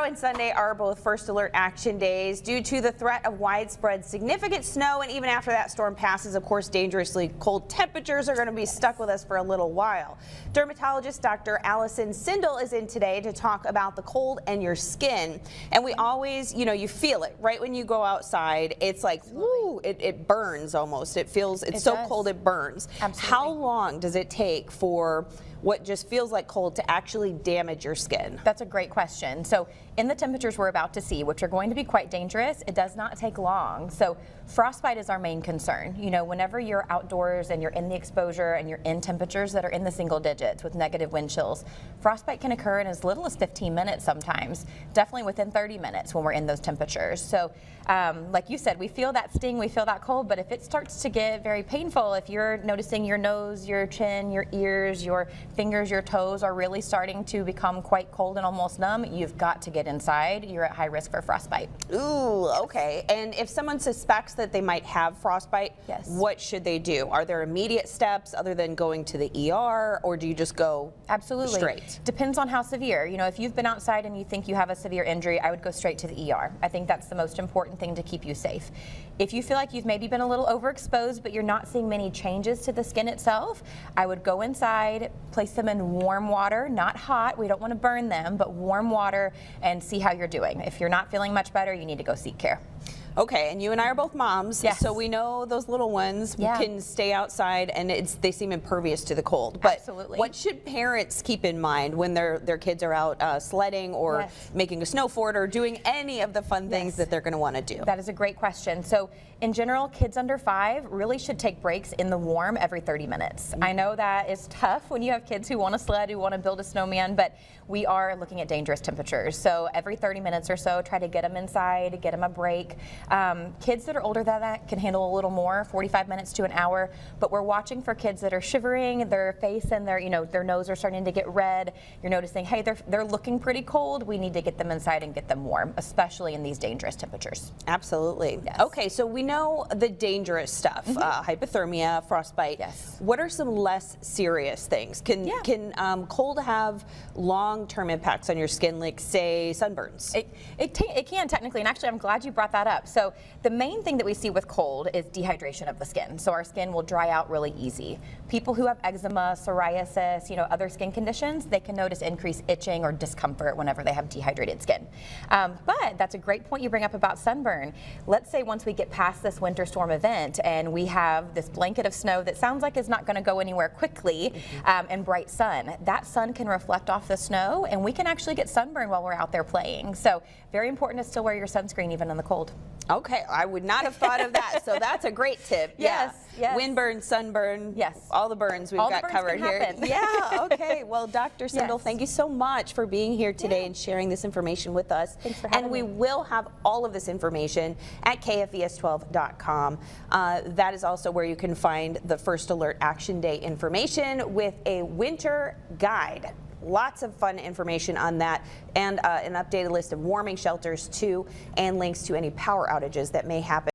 Tomorrow and Sunday are both first alert action days due to the threat of widespread significant snow, and even after that storm passes, of course, dangerously cold temperatures are going to be stuck with us for a little while. Dermatologist Dr. Allison Sindel is in today to talk about the cold and your skin. And we always, you feel it right when you go outside. It's like, woo, it burns almost. It's so cold it burns. Absolutely. How long does it take for what just feels like cold to actually damage your skin? That's a great question. So in the temperatures we're about to see, which are going to be quite dangerous, it does not take long. So frostbite is our main concern. Whenever you're outdoors and you're in the exposure and you're in temperatures that are in the single digits with negative wind chills, frostbite can occur in as little as 15 minutes sometimes, definitely within 30 minutes when we're in those temperatures. So like you said, we feel that sting, we feel that cold, but if it starts to get very painful, if you're noticing your nose, your chin, your ears, your fingers, your toes are really starting to become quite cold and almost numb, you've got to get inside. You're at high risk for frostbite. Ooh, okay. And if someone suspects that they might have frostbite, what should they do? Are there immediate steps other than going to the ER, or do you just go straight? Depends on how severe. If you've been outside and you think you have a severe injury, I would go straight to the ER. I think that's the most important thing to keep you safe. If you feel like you've maybe been a little overexposed, but you're not seeing many changes to the skin itself, I would go inside, place them in warm water, not hot. We don't want to burn them, but warm water, and see how you're doing. If you're not feeling much better, you need to go seek care. Okay, and you and I are both moms, so we know those little ones can stay outside and they seem impervious to the cold. But what should parents keep in mind when their kids are out sledding or making a snow fort or doing any of the fun things that they're going to want to do? That is a great question. So in general, kids under 5 really should take breaks in the warm every 30 minutes. I know that is tough when you have kids who want to sled, who want to build a snowman, but we are looking at dangerous temperatures. So every 30 minutes or so, try to get them inside, get them a break. Kids that are older than that can handle a little more, 45 minutes to an hour, but we're watching for kids that are shivering, their face and their nose are starting to get red. You're noticing, hey, they're looking pretty cold. We need to get them inside and get them warm, especially in these dangerous temperatures. Absolutely. Okay, so we know the dangerous stuff, hypothermia, frostbite. What are some less serious things? Can cold have long-term impacts on your skin, like say sunburns? It can technically, and actually I'm glad you brought that up. So the main thing that we see with cold is dehydration of the skin. So our skin will dry out really easy. People who have eczema, psoriasis, other skin conditions, they can notice increased itching or discomfort whenever they have dehydrated skin. But that's a great point you bring up about sunburn. Let's say once we get past this winter storm event and we have this blanket of snow that sounds like is not going to go anywhere quickly, and bright sun. That sun can reflect off the snow and we can actually get sunburn while we're out there playing. So very important to still wear your sunscreen even in the cold. Okay, I would not have thought of that. So that's a great tip. Windburn, sunburn, all the burns we've got covered here. Yeah, okay. Well, Dr. Sindel, thank you so much for being here today and sharing this information with us. Thanks for having me. And we will have all of this information at kfes12.com. That is also where you can find the First Alert Action Day information with a winter guide. Lots of fun information on that, and an updated list of warming shelters too, and links to any power outages that may happen.